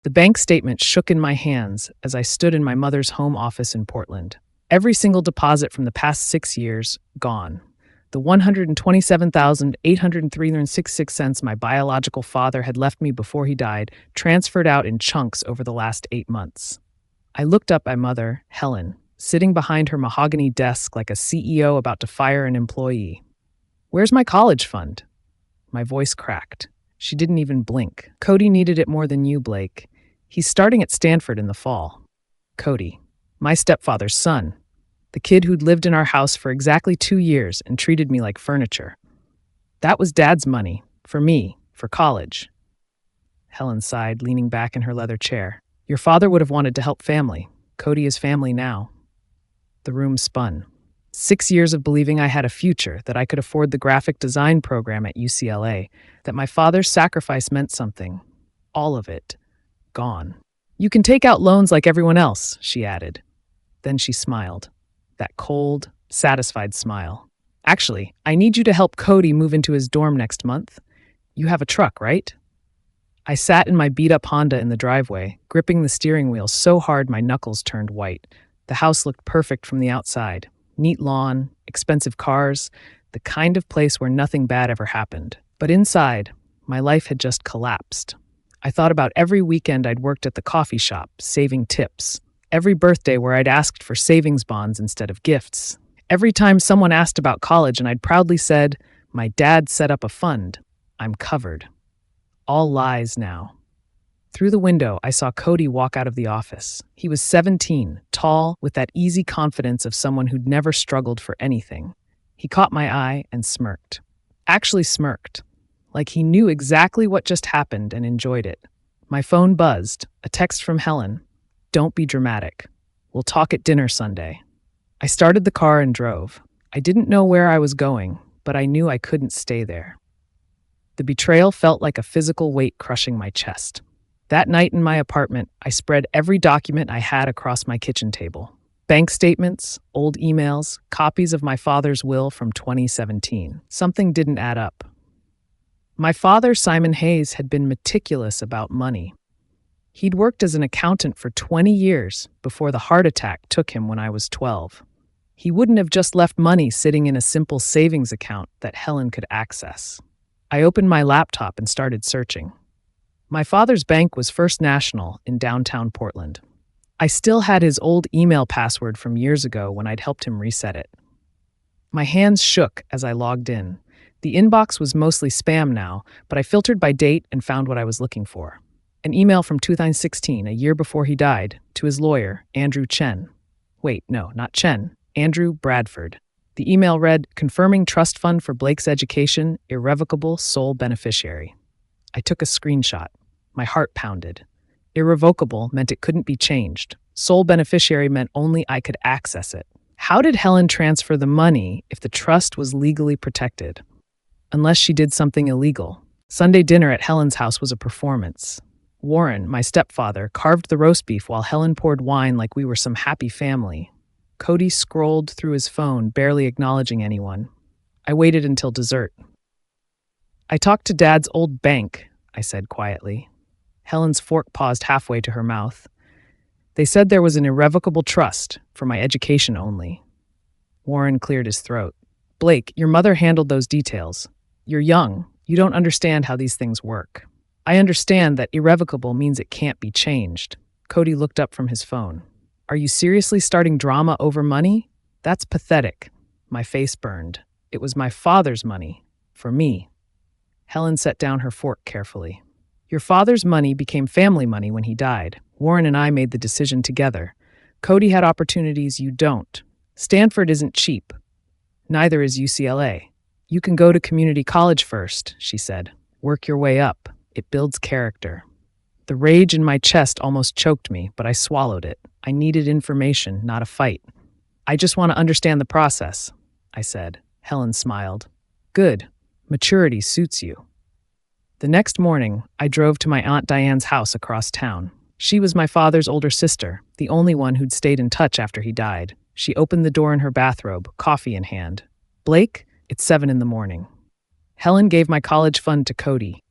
The bank statement shook in my hands as I stood in my mother's home office in Portland. Every single deposit from the past 6 years, gone. The $127,803.66 my biological father had left me before he died, transferred out in chunks over the last 8 months. I looked up at Mother, Helen, sitting behind her mahogany desk like a CEO about to fire an employee. "Where's my college fund?" My voice cracked. She didn't even blink. "Cody needed it more than you, Blake. He's starting at Stanford in the fall." Cody, my stepfather's son. The kid who'd lived in our house for exactly 2 years and treated me like furniture. That was Dad's money, for me, for college. Helen sighed, leaning back in her leather chair. "Your father would have wanted to help family. Cody is family now." The room spun. 6 years of believing I had a future, that I could afford the graphic design program at UCLA, that my father's sacrifice meant something. All of it. Gone. "You can take out loans like everyone else," she added. Then she smiled. That cold, satisfied smile. "Actually, I need you to help Cody move into his dorm next month. You have a truck, right?" I sat in my beat-up Honda in the driveway, gripping the steering wheel so hard my knuckles turned white. The house looked perfect from the outside. Neat lawn, expensive cars, the kind of place where nothing bad ever happened. But inside, my life had just collapsed. I thought about every weekend I'd worked at the coffee shop, saving tips. Every birthday where I'd asked for savings bonds instead of gifts. Every time someone asked about college and I'd proudly said, "My dad set up a fund. I'm covered." All lies now. Through the window, I saw Cody walk out of the office. He was 17, tall, with that easy confidence of someone who'd never struggled for anything. He caught my eye and smirked. Actually smirked. Like he knew exactly what just happened and enjoyed it. My phone buzzed, a text from Helen. "Don't be dramatic. We'll talk at dinner Sunday." I started the car and drove. I didn't know where I was going, but I knew I couldn't stay there. The betrayal felt like a physical weight crushing my chest. That night in my apartment, I spread every document I had across my kitchen table. Bank statements, old emails, copies of my father's will from 2017. Something didn't add up. My father, Simon Hayes, had been meticulous about money. He'd worked as an accountant for 20 years before the heart attack took him when I was 12. He wouldn't have just left money sitting in a simple savings account that Helen could access. I opened my laptop and started searching. My father's bank was First National in downtown Portland. I still had his old email password from years ago when I'd helped him reset it. My hands shook as I logged in. The inbox was mostly spam now, but I filtered by date and found what I was looking for. An email from 2016, a year before he died, to his lawyer, Andrew Chen. Wait, no, not Chen. Andrew Bradford. The email read, "Confirming trust fund for Blake's education, irrevocable sole beneficiary." I took a screenshot. My heart pounded. Irrevocable meant it couldn't be changed. Sole beneficiary meant only I could access it. How did Helen transfer the money if the trust was legally protected? Unless she did something illegal. Sunday dinner at Helen's house was a performance. Warren, my stepfather, carved the roast beef while Helen poured wine like we were some happy family. Cody scrolled through his phone, barely acknowledging anyone. I waited until dessert. "I talked to Dad's old bank," I said quietly. Helen's fork paused halfway to her mouth. "They said there was an irrevocable trust, for my education only." Warren cleared his throat. "Blake, your mother handled those details. You're young. You don't understand how these things work." "I understand that irrevocable means it can't be changed." Cody looked up from his phone. "Are you seriously starting drama over money? That's pathetic." My face burned. It was my father's money. For me. Helen set down her fork carefully. "Your father's money became family money when he died. Warren and I made the decision together. Cody had opportunities you don't. Stanford isn't cheap. Neither is UCLA. You can go to community college first," she said. "Work your way up. It builds character." The rage in my chest almost choked me, but I swallowed it. I needed information, not a fight. "I just want to understand the process," I said. Helen smiled. "Good. Maturity suits you." The next morning, I drove to my Aunt Diane's house across town. She was my father's older sister, the only one who'd stayed in touch after he died. She opened the door in her bathrobe, coffee in hand. "Blake, it's 7 in the morning. Helen gave my college fund to Cody."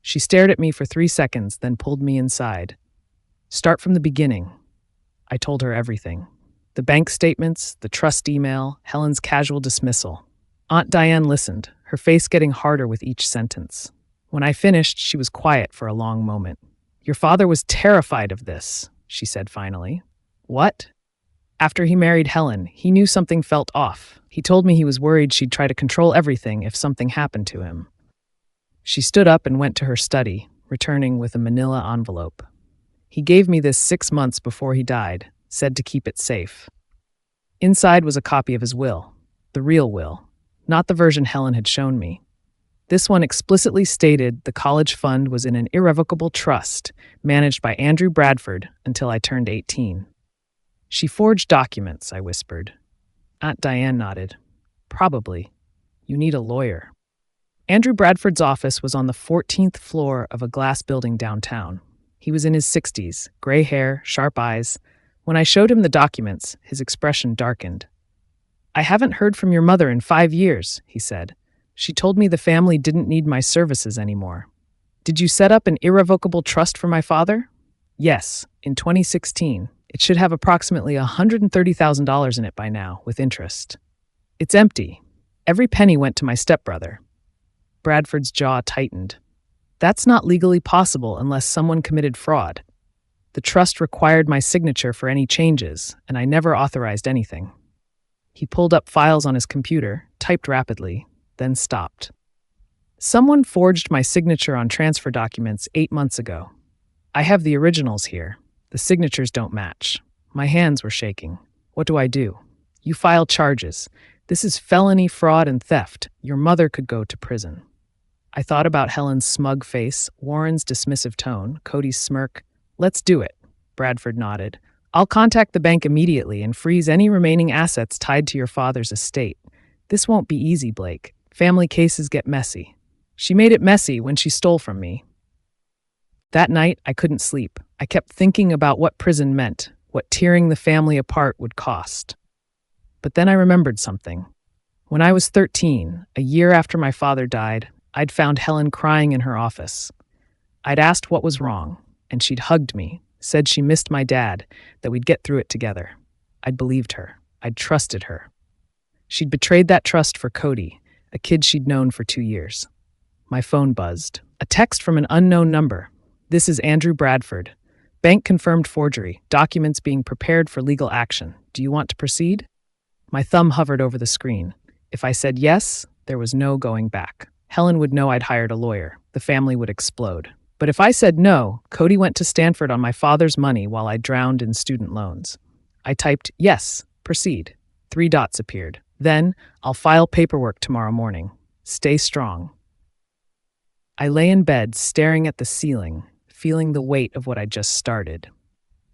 She stared at me for 3 seconds, then pulled me inside. Start from the beginning. I told her everything. The bank statements, the trust email, Helen's casual dismissal. Aunt Diane listened, her face getting harder with each sentence. When I finished, she was quiet for a long moment. Your father was terrified of this, she said finally. What? After he married Helen, he knew something felt off. He told me he was worried she'd try to control everything if something happened to him. She stood up and went to her study, returning with a manila envelope. He gave me this 6 months before he died, said to keep it safe. Inside was a copy of his will, the real will, not the version Helen had shown me. This one explicitly stated the college fund was in an irrevocable trust managed by Andrew Bradford until I turned 18. She forged documents, I whispered. Aunt Diane nodded. Probably. You need a lawyer. Andrew Bradford's office was on the 14th floor of a glass building downtown. He was in his 60s, gray hair, sharp eyes. When I showed him the documents, his expression darkened. I haven't heard from your mother in 5 years, he said. She told me the family didn't need my services anymore. Did you set up an irrevocable trust for my father? Yes, in 2016. It should have approximately $130,000 in it by now, with interest. It's empty. Every penny went to my stepbrother. Bradford's jaw tightened. That's not legally possible unless someone committed fraud. The trust required my signature for any changes, and I never authorized anything. He pulled up files on his computer, typed rapidly, then stopped. Someone forged my signature on transfer documents 8 months ago. I have the originals here. The signatures don't match. My hands were shaking. What do I do? You file charges. This is felony, fraud, and theft. Your mother could go to prison. I thought about Helen's smug face, Warren's dismissive tone, Cody's smirk. Let's do it, Bradford nodded. I'll contact the bank immediately and freeze any remaining assets tied to your father's estate. This won't be easy, Blake. Family cases get messy. She made it messy when she stole from me. That night, I couldn't sleep. I kept thinking about what prison meant, what tearing the family apart would cost. But then I remembered something. When I was 13, a year after my father died, I'd found Helen crying in her office. I'd asked what was wrong, and she'd hugged me, said she missed my dad, that we'd get through it together. I'd believed her. I'd trusted her. She'd betrayed that trust for Cody, a kid she'd known for 2 years. My phone buzzed. A text from an unknown number. This is Andrew Bradford. Bank confirmed forgery. Documents being prepared for legal action. Do you want to proceed? My thumb hovered over the screen. If I said yes, there was no going back. Helen would know I'd hired a lawyer. The family would explode. But if I said no, Cody went to Stanford on my father's money while I drowned in student loans. I typed, yes, proceed. 3 dots appeared. Then, I'll file paperwork tomorrow morning. Stay strong. I lay in bed, staring at the ceiling, feeling the weight of what I'd just started.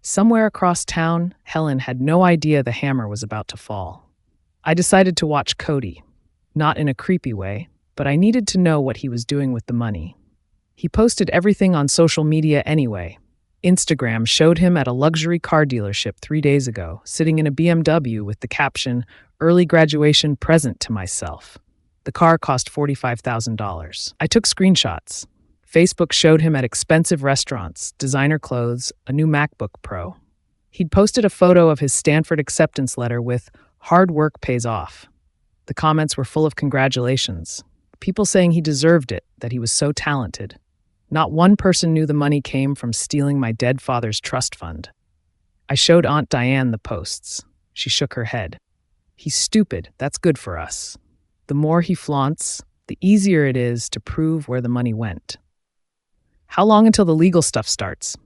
Somewhere across town, Helen had no idea the hammer was about to fall. I decided to watch Cody. Not in a creepy way, but I needed to know what he was doing with the money. He posted everything on social media anyway. Instagram showed him at a luxury car dealership 3 days ago, sitting in a BMW with the caption, "Early graduation present to myself." The car cost $45,000. I took screenshots. Facebook showed him at expensive restaurants, designer clothes, a new MacBook Pro. He'd posted a photo of his Stanford acceptance letter with, "Hard work pays off." The comments were full of congratulations. People saying he deserved it, that he was so talented. Not one person knew the money came from stealing my dead father's trust fund. I showed Aunt Diane the posts. She shook her head. He's stupid. That's good for us. The more he flaunts, the easier it is to prove where the money went. How long until the legal stuff starts?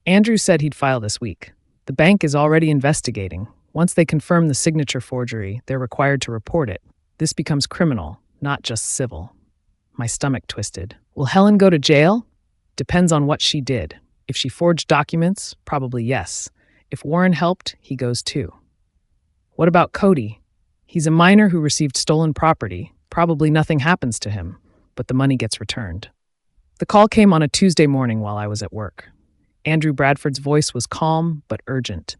Andrew said he'd file this week. The bank is already investigating. Once they confirm the signature forgery, they're required to report it. This becomes criminal, not just civil. My stomach twisted. Will Helen go to jail? Depends on what she did. If she forged documents, probably yes. If Warren helped, he goes too. What about Cody? He's a minor who received stolen property. Probably nothing happens to him, but the money gets returned. The call came on a Tuesday morning while I was at work. Andrew Bradford's voice was calm but urgent.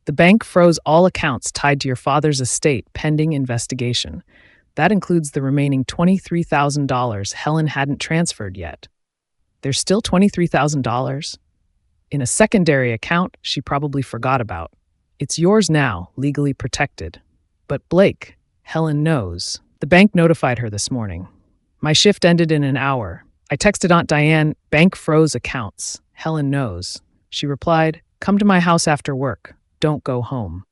The bank froze all accounts tied to your father's estate pending investigation. That includes the remaining $23,000 Helen hadn't transferred yet. There's still $23,000 in a secondary account she probably forgot about. It's yours now, legally protected. But Blake, Helen knows. The bank notified her this morning. My shift ended in an hour. I texted Aunt Diane, bank froze accounts. Helen knows. She replied, come to my house after work. Don't go home.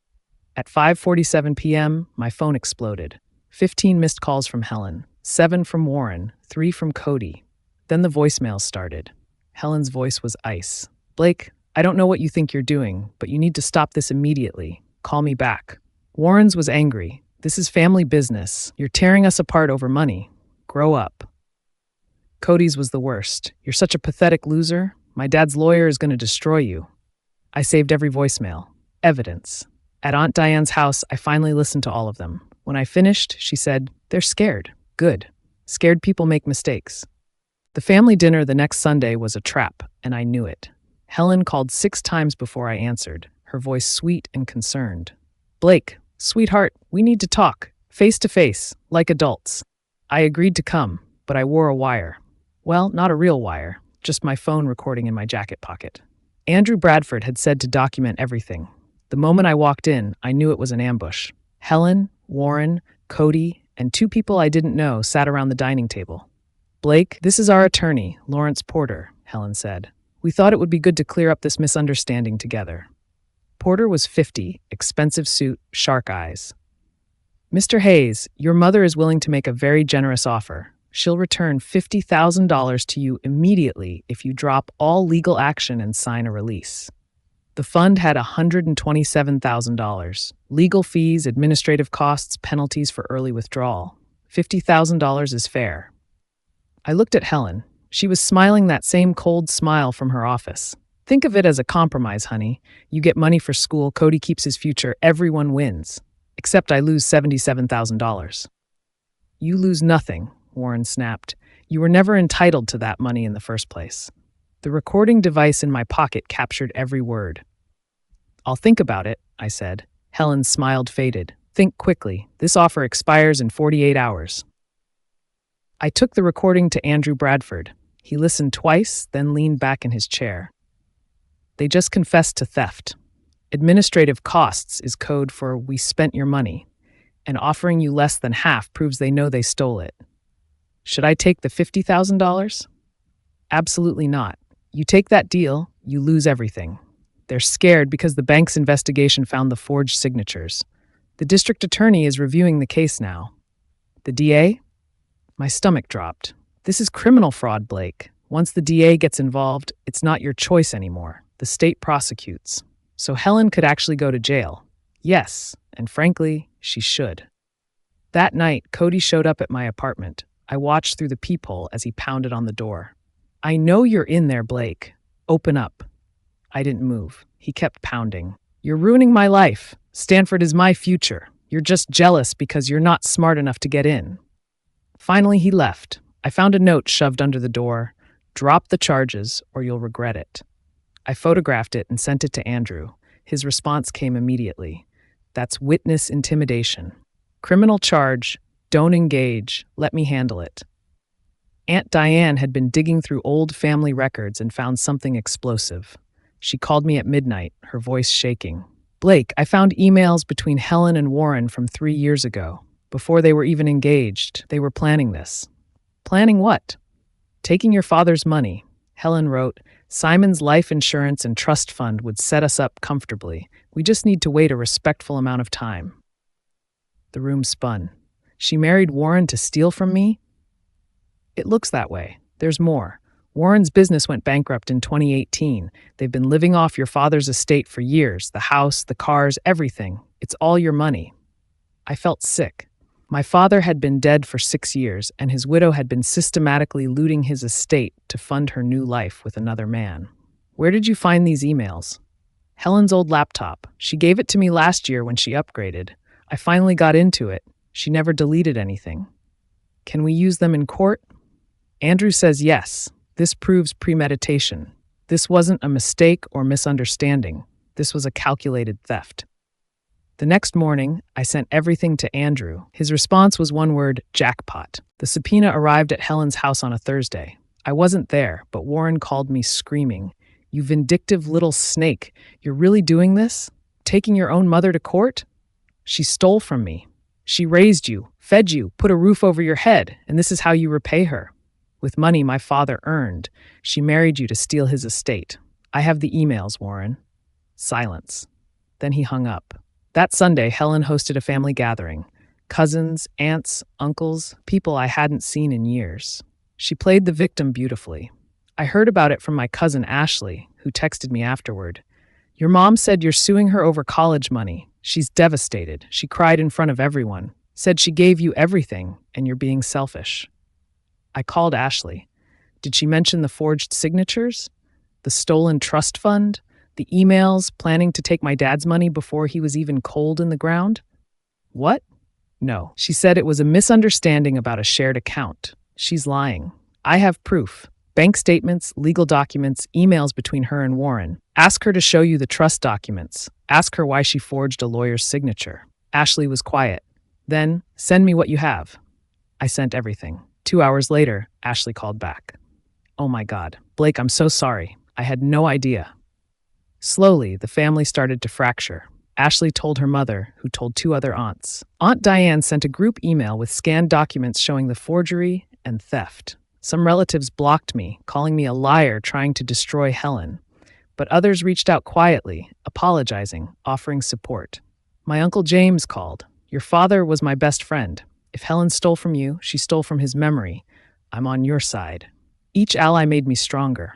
At 5:47 p.m., my phone exploded. 15 missed calls from Helen, 7 from Warren, 3 from Cody. Then the voicemail started. Helen's voice was ice. Blake, I don't know what you think you're doing, but you need to stop this immediately. Call me back. Warren's was angry. This is family business. You're tearing us apart over money. Grow up. Cody's was the worst. You're such a pathetic loser. My dad's lawyer is going to destroy you. I saved every voicemail. Evidence. At Aunt Diane's house, I finally listened to all of them. When I finished, she said, they're scared. Good. Scared people make mistakes. The family dinner the next Sunday was a trap, and I knew it. Helen called 6 times before I answered, her voice sweet and concerned. Blake, sweetheart, we need to talk, face to face, like adults. I agreed to come, but I wore a wire. Well, not a real wire, just my phone recording in my jacket pocket. Andrew Bradford had said to document everything. The moment I walked in, I knew it was an ambush. Helen, Warren, Cody, and 2 people I didn't know sat around the dining table. Blake, this is our attorney, Lawrence Porter, Helen said. We thought it would be good to clear up this misunderstanding together. Porter was 50, expensive suit, shark eyes. Mr. Hayes, your mother is willing to make a very generous offer. She'll return $50,000 to you immediately if you drop all legal action and sign a release. The fund had $127,000. Legal fees, administrative costs, penalties for early withdrawal. $50,000 is fair. I looked at Helen. She was smiling that same cold smile from her office. Think of it as a compromise, honey. You get money for school, Cody keeps his future, everyone wins. Except I lose $77,000. You lose nothing, Warren snapped. You were never entitled to that money in the first place. The recording device in my pocket captured every word. I'll think about it, I said. Helen smiled faded. Think quickly. This offer expires in 48 hours. I took the recording to Andrew Bradford. He listened twice, then leaned back in his chair. They just confessed to theft. Administrative costs is code for we spent your money, and offering you less than half proves they know they stole it. Should I take the $50,000? Absolutely not. You take that deal, you lose everything. They're scared because the bank's investigation found the forged signatures. The district attorney is reviewing the case now. The DA? My stomach dropped. This is criminal fraud, Blake. Once the DA gets involved, it's not your choice anymore. The state prosecutes. So Helen could actually go to jail. Yes, and frankly, she should. That night, Cody showed up at my apartment. I watched through the peephole as he pounded on the door. I know you're in there, Blake. Open up. I didn't move. He kept pounding. You're ruining my life. Stanford is my future. You're just jealous because you're not smart enough to get in. Finally, he left. I found a note shoved under the door. Drop the charges or you'll regret it. I photographed it and sent it to Andrew. His response came immediately. That's witness intimidation. Criminal charge. Don't engage. Let me handle it. Aunt Diane had been digging through old family records and found something explosive. She called me at midnight, her voice shaking. Blake, I found emails between Helen and Warren from 3 years ago. Before they were even engaged, they were planning this. Planning what? Taking your father's money. Helen wrote, Simon's life insurance and trust fund would set us up comfortably. We just need to wait a respectful amount of time. The room spun. She married Warren to steal from me? It looks that way. There's more. Warren's business went bankrupt in 2018. They've been living off your father's estate for years. The house, the cars, everything. It's all your money. I felt sick. My father had been dead for 6 years, and his widow had been systematically looting his estate to fund her new life with another man. Where did you find these emails? Helen's old laptop. She gave it to me last year when she upgraded. I finally got into it. She never deleted anything. Can we use them in court? Andrew says yes. This proves premeditation. This wasn't a mistake or misunderstanding. This was a calculated theft. The next morning, I sent everything to Andrew. His response was one word, jackpot. The subpoena arrived at Helen's house on a Thursday. I wasn't there, but Warren called me screaming, "You vindictive little snake! You're really doing this? Taking your own mother to court? She stole from me. She raised you, fed you, put a roof over your head, and this is how you repay her. With money my father earned. She married you to steal his estate. I have the emails, Warren." Silence. Then he hung up. That Sunday, Helen hosted a family gathering. Cousins, aunts, uncles, people I hadn't seen in years. She played the victim beautifully. I heard about it from my cousin Ashley, who texted me afterward. "Your mom said you're suing her over college money. She's devastated. She cried in front of everyone. Said she gave you everything, and you're being selfish." I called Ashley. Did she mention the forged signatures? The stolen trust fund? The emails planning to take my dad's money before he was even cold in the ground? What? No. She said it was a misunderstanding about a shared account. She's lying. I have proof. Bank statements, legal documents, emails between her and Warren. Ask her to show you the trust documents. Ask her why she forged a lawyer's signature. Ashley was quiet. Then, send me what you have. I sent everything. 2 hours later, Ashley called back. "Oh my God, Blake, I'm so sorry. I had no idea." Slowly, the family started to fracture. Ashley told her mother, who told 2 other aunts. Aunt Diane sent a group email with scanned documents showing the forgery and theft. Some relatives blocked me, calling me a liar trying to destroy Helen. But others reached out quietly, apologizing, offering support. My Uncle James called. "Your father was my best friend. If Helen stole from you, she stole from his memory. I'm on your side." Each ally made me stronger.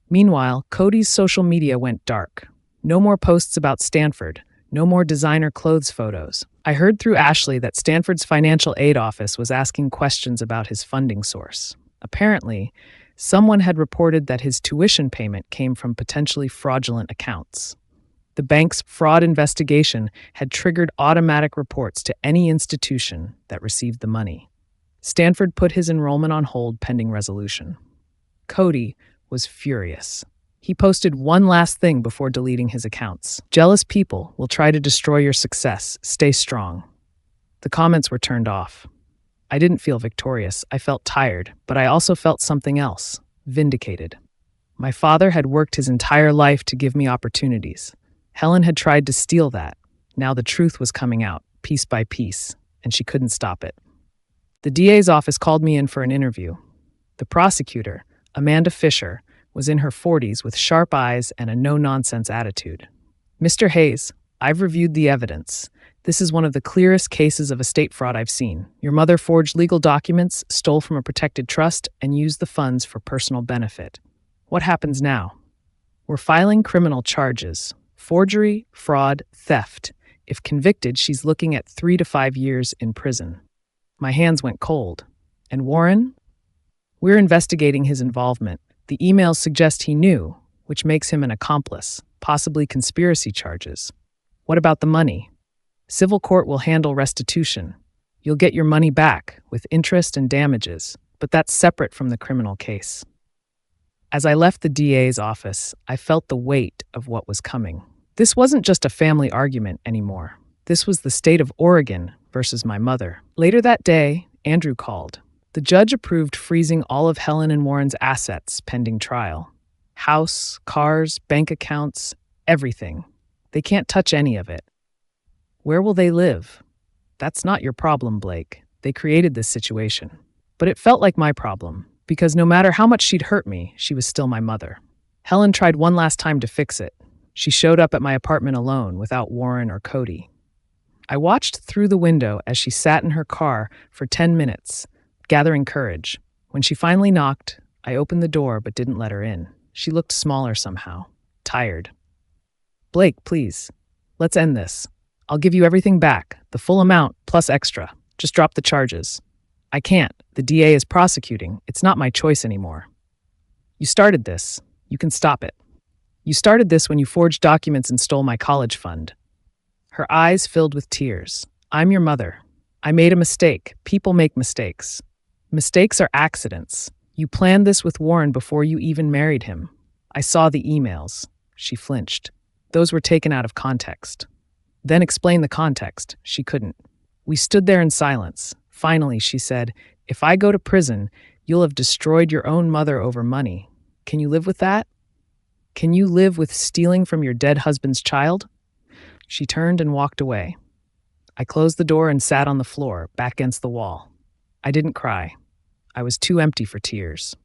Meanwhile, Cody's social media went dark. No more posts about Stanford. No more designer clothes photos. I heard through Ashley that Stanford's financial aid office was asking questions about his funding source. Apparently, someone had reported that his tuition payment came from potentially fraudulent accounts. The bank's fraud investigation had triggered automatic reports to any institution that received the money. Stanford put his enrollment on hold pending resolution. Cody was furious. He posted one last thing before deleting his accounts. "Jealous people will try to destroy your success. Stay strong." The comments were turned off. I didn't feel victorious. I felt tired, but I also felt something else, vindicated. My father had worked his entire life to give me opportunities. Helen had tried to steal that. Now the truth was coming out, piece by piece, and she couldn't stop it. The DA's office called me in for an interview. The prosecutor, Amanda Fisher, was in her 40s with sharp eyes and a no-nonsense attitude. "Mr. Hayes, I've reviewed the evidence. This is one of the clearest cases of estate fraud I've seen. Your mother forged legal documents, stole from a protected trust, and used the funds for personal benefit. What happens now?" "We're filing criminal charges. Forgery, fraud, theft. If convicted, she's looking at 3 to 5 years in prison." My hands went cold. "And Warren?" "We're investigating his involvement. The emails suggest he knew, which makes him an accomplice, possibly conspiracy charges." "What about the money?" "Civil court will handle restitution. You'll get your money back, with interest and damages, but that's separate from the criminal case." As I left the DA's office, I felt the weight of what was coming. This wasn't just a family argument anymore. This was the state of Oregon versus my mother. Later that day, Andrew called. The judge approved freezing all of Helen and Warren's assets pending trial. House, cars, bank accounts, everything. They can't touch any of it. Where will they live? That's not your problem, Blake. They created this situation. But it felt like my problem, because no matter how much she'd hurt me, she was still my mother. Helen tried one last time to fix it. She showed up at my apartment alone, without Warren or Cody. I watched through the window as she sat in her car for 10 minutes, gathering courage. When she finally knocked, I opened the door but didn't let her in. She looked smaller somehow, tired. "Blake, please, let's end this. I'll give you everything back, the full amount plus extra. Just drop the charges." "I can't. The DA is prosecuting. It's not my choice anymore." "You started this. You can stop it. You started this when you forged documents and stole my college fund." Her eyes filled with tears. "I'm your mother. I made a mistake. People make mistakes. Mistakes are accidents. You planned this with Warren before you even married him. I saw the emails." She flinched. "Those were taken out of context." Then explain the context. She couldn't. We stood there in silence. Finally, she said, "If I go to prison, You'll have destroyed your own mother over money. Can you live with that? Can you live with stealing from your dead husband's child?" She turned and walked away. I closed the door and sat on the floor, back against the wall. I didn't cry. I was too empty for tears.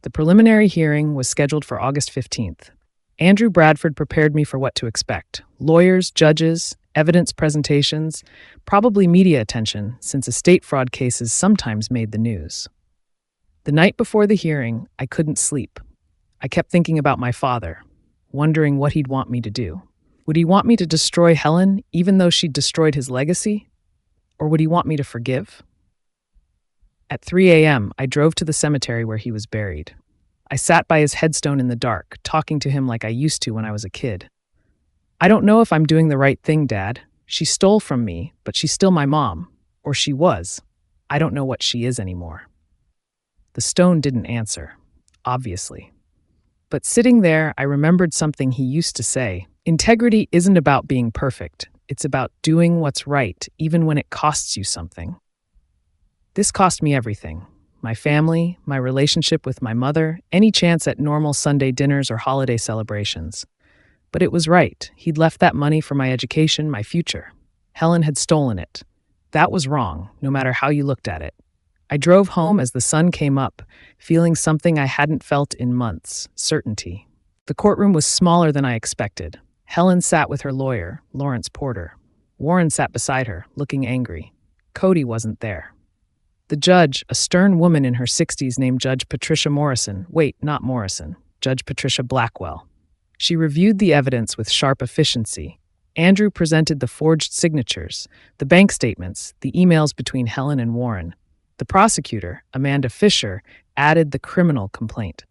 The preliminary hearing was scheduled for August 15th. Andrew Bradford prepared me for what to expect: lawyers, judges, evidence presentations, probably media attention, since estate fraud cases sometimes made the news. The night before the hearing, I couldn't sleep. I kept thinking about my father, wondering what he'd want me to do. Would he want me to destroy Helen, even though she'd destroyed his legacy? Or would he want me to forgive? At 3 a.m., I drove to the cemetery where he was buried. I sat by his headstone in the dark, talking to him like I used to when I was a kid. "I don't know if I'm doing the right thing, Dad. She stole from me, but she's still my mom. Or she was. I don't know what she is anymore." The stone didn't answer, obviously. But sitting there, I remembered something he used to say. Integrity isn't about being perfect. It's about doing what's right, even when it costs you something. This cost me everything: my family, my relationship with my mother, any chance at normal Sunday dinners or holiday celebrations. But it was right. He'd left that money for my education, my future. Helen had stolen it. That was wrong, no matter how you looked at it. I drove home as the sun came up, feeling something I hadn't felt in months: certainty. The courtroom was smaller than I expected. Helen sat with her lawyer, Lawrence Porter. Warren sat beside her, looking angry. Cody wasn't there. The judge, a stern woman in her 60s named Judge Patricia Morrison, not Morrison, Judge Patricia Blackwell. She reviewed the evidence with sharp efficiency. Andrew presented the forged signatures, the bank statements, the emails between Helen and Warren. The prosecutor, Amanda Fisher, added the criminal complaint.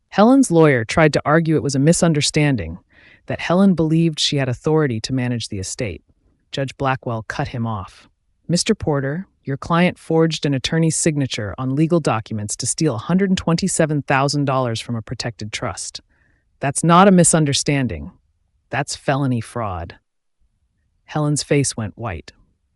Helen's lawyer tried to argue it was a misunderstanding, that Helen believed she had authority to manage the estate. Judge Blackwell cut him off. "Mr. Porter, your client forged an attorney's signature on legal documents to steal $127,000 from a protected trust. That's not a misunderstanding. That's felony fraud." Helen's face went white.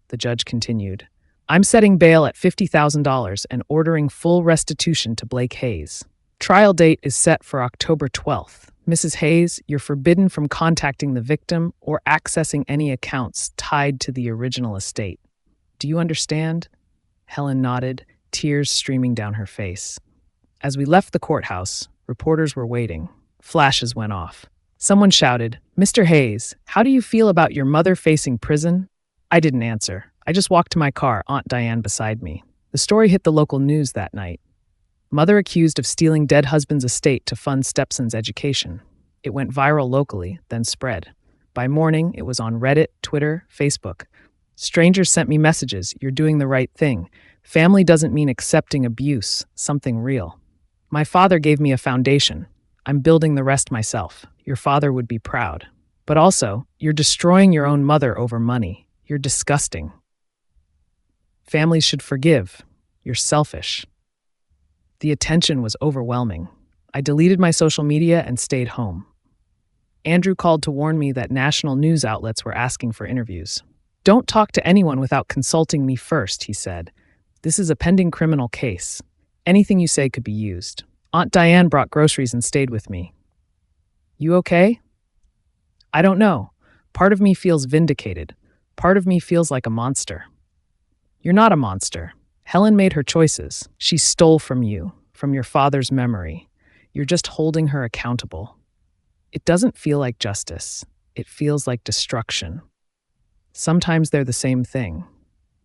The judge continued, "I'm setting bail at $50,000 and ordering full restitution to Blake Hayes. Trial date is set for October 12th. Mrs. Hayes, you're forbidden from contacting the victim or accessing any accounts tied to the original estate. Do you understand?" Helen nodded, tears streaming down her face. As we left the courthouse, reporters were waiting. Flashes went off. Someone shouted, "Mr. Hayes, how do you feel about your mother facing prison?" I didn't answer. I just walked to my car, Aunt Diane beside me. The story hit the local news that night. Mother accused of stealing dead husband's estate to fund stepson's education. It went viral locally, then spread. By morning, it was on Reddit, Twitter, Facebook. Strangers sent me messages: "You're doing the right thing. Family doesn't mean accepting abuse, something real." My father gave me a foundation. I'm building the rest myself. Your father would be proud. But also, you're destroying your own mother over money. You're disgusting. Families should forgive. You're selfish. The attention was overwhelming. I deleted my social media and stayed home. Andrew called to warn me that national news outlets were asking for interviews. "Don't talk to anyone without consulting me first," he said. "This is a pending criminal case. Anything you say could be used." Aunt Diane brought groceries and stayed with me. "You okay?" "I don't know. Part of me feels vindicated. Part of me feels like a monster." "You're not a monster. Helen made her choices. She stole from you, from your father's memory. You're just holding her accountable. It doesn't feel like justice. It feels like destruction. Sometimes they're the same thing."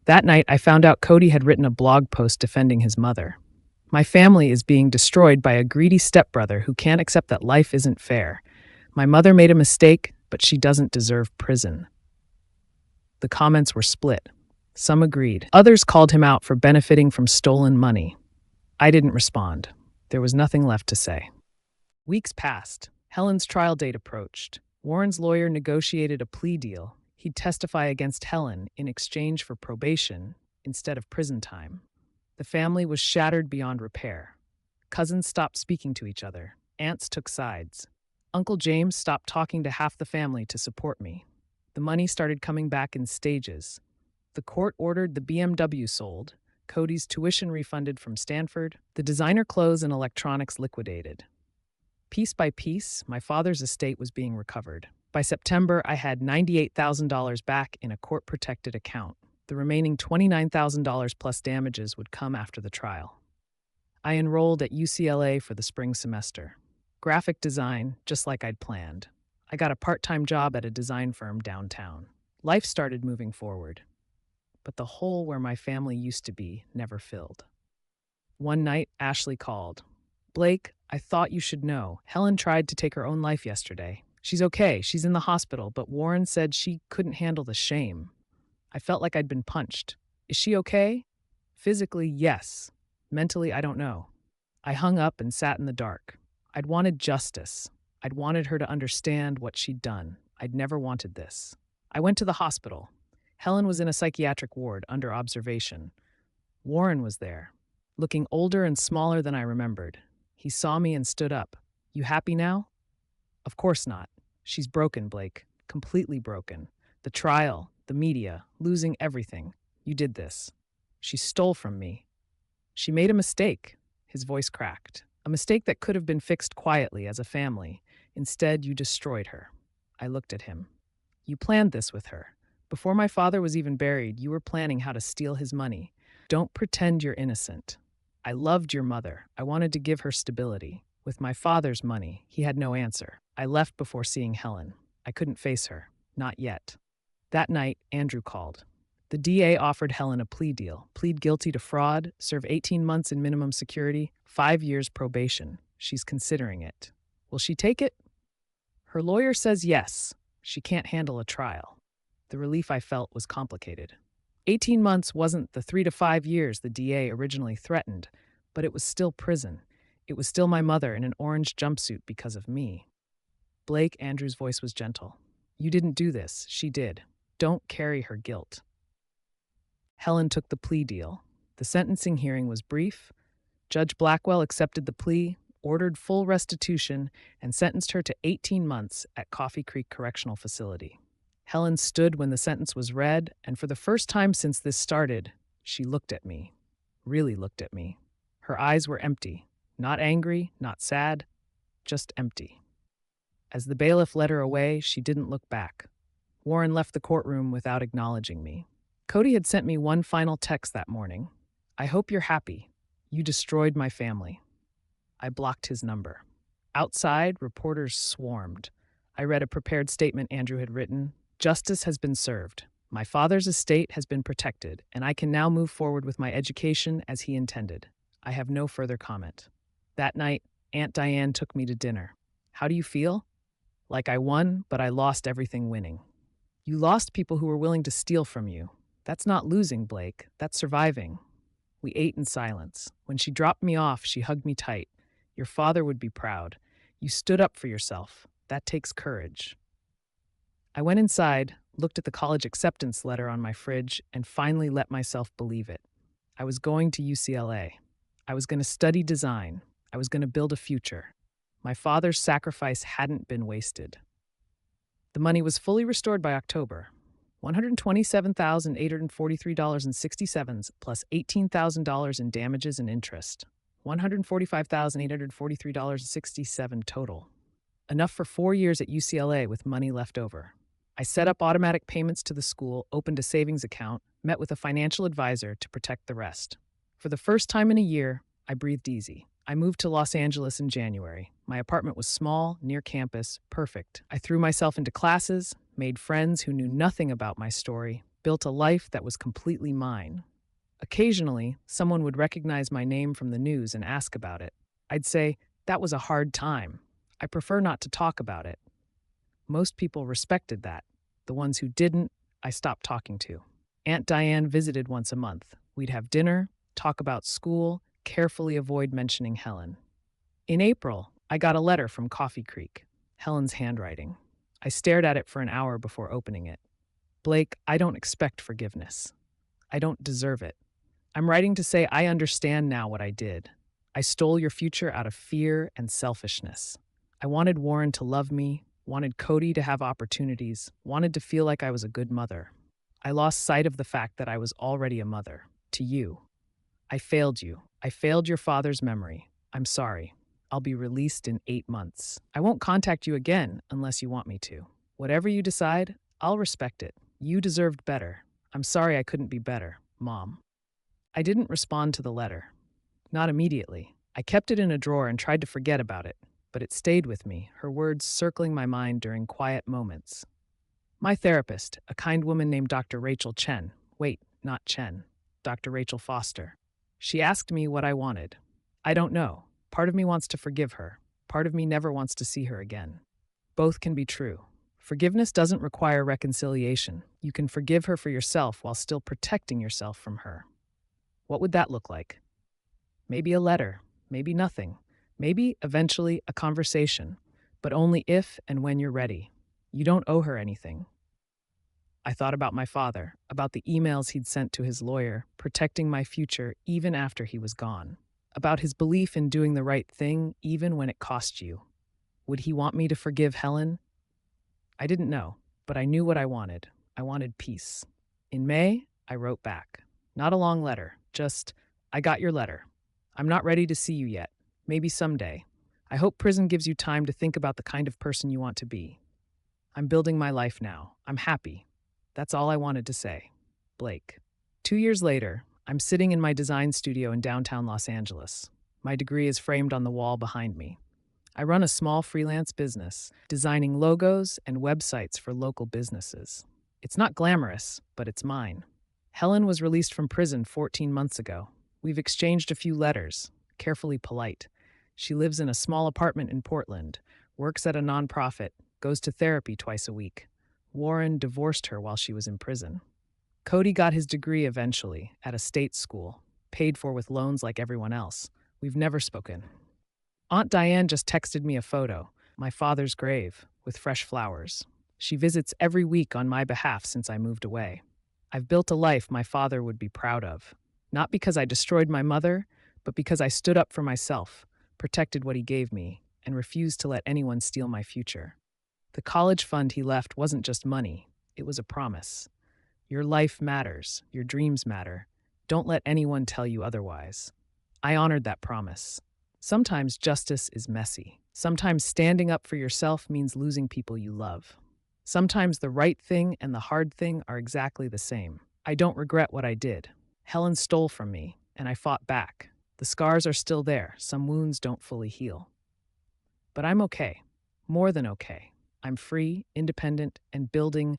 That night, I found out Cody had written a blog post defending his mother. "My family is being destroyed by a greedy stepbrother who can't accept that life isn't fair. My mother made a mistake, but she doesn't deserve prison." The comments were split. Some agreed. Others called him out for benefiting from stolen money. I didn't respond. There was nothing left to say. Weeks passed. Helen's trial date approached. Warren's lawyer negotiated a plea deal. He'd testify against Helen in exchange for probation instead of prison time. The family was shattered beyond repair. Cousins stopped speaking to each other. Aunts took sides. Uncle James stopped talking to half the family to support me. The money started coming back in stages. The court ordered the BMW sold. Cody's tuition refunded from Stanford, the designer clothes and electronics liquidated. Piece by piece, my father's estate was being recovered. By September, I had $98,000 back in a court-protected account. The remaining $29,000 plus damages would come after the trial. I enrolled at UCLA for the spring semester. Graphic design, just like I'd planned. I got a part-time job at a design firm downtown. Life started moving forward. But the hole where my family used to be never filled. One night, Ashley called. "Blake, I thought you should know. Helen tried to take her own life yesterday. She's okay, she's in the hospital, but Warren said she couldn't handle the shame." I felt like I'd been punched. "Is she okay?" "Physically, yes. Mentally, I don't know." I hung up and sat in the dark. I'd wanted justice. I'd wanted her to understand what she'd done. I'd never wanted this. I went to the hospital. Helen was in a psychiatric ward under observation. Warren was there, looking older and smaller than I remembered. He saw me and stood up. "You happy now?" "Of course not. She's broken, Blake. Completely broken. The trial, the media, losing everything. You did this. She stole from me. She made a mistake." His voice cracked. "A mistake that could have been fixed quietly as a family. Instead, you destroyed her." I looked at him. "You planned this with her. Before my father was even buried, you were planning how to steal his money. Don't pretend you're innocent. I loved your mother. I wanted to give her stability. With my father's money, he had no answer. I left before seeing Helen. I couldn't face her. Not yet." That night, Andrew called. The DA offered Helen a plea deal. Plead guilty to fraud, serve 18 months in minimum security, 5 years probation. She's considering it. Will she take it? Her lawyer says yes. She can't handle a trial. The relief I felt was complicated. 18 months wasn't the 3 to 5 years the DA originally threatened, but it was still prison. It was still my mother in an orange jumpsuit because of me. "Blake," Andrew's voice was gentle. "You didn't do this. She did. Don't carry her guilt." Helen took the plea deal. The sentencing hearing was brief. Judge Blackwell accepted the plea, ordered full restitution, and sentenced her to 18 months at Coffee Creek Correctional Facility. Helen stood when the sentence was read, and for the first time since this started, she looked at me. Really looked at me. Her eyes were empty. Not angry, not sad, just empty. As the bailiff led her away, she didn't look back. Warren left the courtroom without acknowledging me. Cody had sent me one final text that morning. "I hope you're happy. You destroyed my family." I blocked his number. Outside, reporters swarmed. I read a prepared statement Andrew had written. "Justice has been served. My father's estate has been protected, and I can now move forward with my education as he intended. I have no further comment." That night, Aunt Diane took me to dinner. "How do you feel?" "Like I won, but I lost everything winning." "You lost people who were willing to steal from you. That's not losing, Blake. That's surviving." We ate in silence. When she dropped me off, she hugged me tight. "Your father would be proud. You stood up for yourself. That takes courage." I went inside, looked at the college acceptance letter on my fridge, and finally let myself believe it. I was going to UCLA. I was going to study design. I was going to build a future. My father's sacrifice hadn't been wasted. The money was fully restored by October. $127,843.67 plus $18,000 in damages and interest. $145,843.67 total. Enough for 4 years at UCLA with money left over. I set up automatic payments to the school, opened a savings account, met with a financial advisor to protect the rest. For the first time in a year, I breathed easy. I moved to Los Angeles in January. My apartment was small, near campus, perfect. I threw myself into classes, made friends who knew nothing about my story, built a life that was completely mine. Occasionally, someone would recognize my name from the news and ask about it. I'd say, "That was a hard time. I prefer not to talk about it." Most people respected that. The ones who didn't, I stopped talking to. Aunt Diane visited once a month. We'd have dinner, talk about school, carefully avoid mentioning Helen. In April, I got a letter from Coffee Creek, Helen's handwriting. I stared at it for an hour before opening it. "Blake, I don't expect forgiveness. I don't deserve it. I'm writing to say I understand now what I did. I stole your future out of fear and selfishness. I wanted Warren to love me, wanted Cody to have opportunities, wanted to feel like I was a good mother. I lost sight of the fact that I was already a mother, to you. I failed you. I failed your father's memory. I'm sorry. I'll be released in 8 months. I won't contact you again unless you want me to. Whatever you decide, I'll respect it. You deserved better. I'm sorry I couldn't be better, Mom. I didn't respond to the letter. Not immediately. I kept it in a drawer and tried to forget about it, but it stayed with me, her words circling my mind during quiet moments. My therapist, a kind woman named Dr. Rachel Chen, wait, not Chen, Dr. Rachel Foster. She asked me what I wanted. I don't know. Part of me wants to forgive her. Part of me never wants to see her again. Both can be true. Forgiveness doesn't require reconciliation. You can forgive her for yourself while still protecting yourself from her. What would that look like? Maybe a letter, maybe nothing, maybe eventually a conversation, but only if and when you're ready. You don't owe her anything. I thought about my father, about the emails he'd sent to his lawyer, protecting my future even after he was gone, about his belief in doing the right thing even when it cost you. Would he want me to forgive Helen? I didn't know, but I knew what I wanted. I wanted peace. In May, I wrote back. Not a long letter, just, I got your letter. I'm not ready to see you yet. Maybe someday. I hope prison gives you time to think about the kind of person you want to be. I'm building my life now. I'm happy. That's all I wanted to say. Blake. 2 years later, I'm sitting in my design studio in downtown Los Angeles. My degree is framed on the wall behind me. I run a small freelance business, designing logos and websites for local businesses. It's not glamorous, but it's mine. Helen was released from prison 14 months ago. We've exchanged a few letters, carefully polite. She lives in a small apartment in Portland, works at a nonprofit, goes to therapy twice a week. Warren divorced her while she was in prison. Cody got his degree eventually, at a state school, paid for with loans like everyone else. We've never spoken. Aunt Diane just texted me a photo, my father's grave, with fresh flowers. She visits every week on my behalf since I moved away. I've built a life my father would be proud of. Not because I destroyed my mother, but because I stood up for myself, protected what he gave me, and refused to let anyone steal my future. The college fund he left wasn't just money, it was a promise. Your life matters, your dreams matter. Don't let anyone tell you otherwise. I honored that promise. Sometimes justice is messy. Sometimes standing up for yourself means losing people you love. Sometimes the right thing and the hard thing are exactly the same. I don't regret what I did. Helen stole from me, and I fought back. The scars are still there. Some wounds don't fully heal. But I'm okay. More than okay. I'm free, independent, and building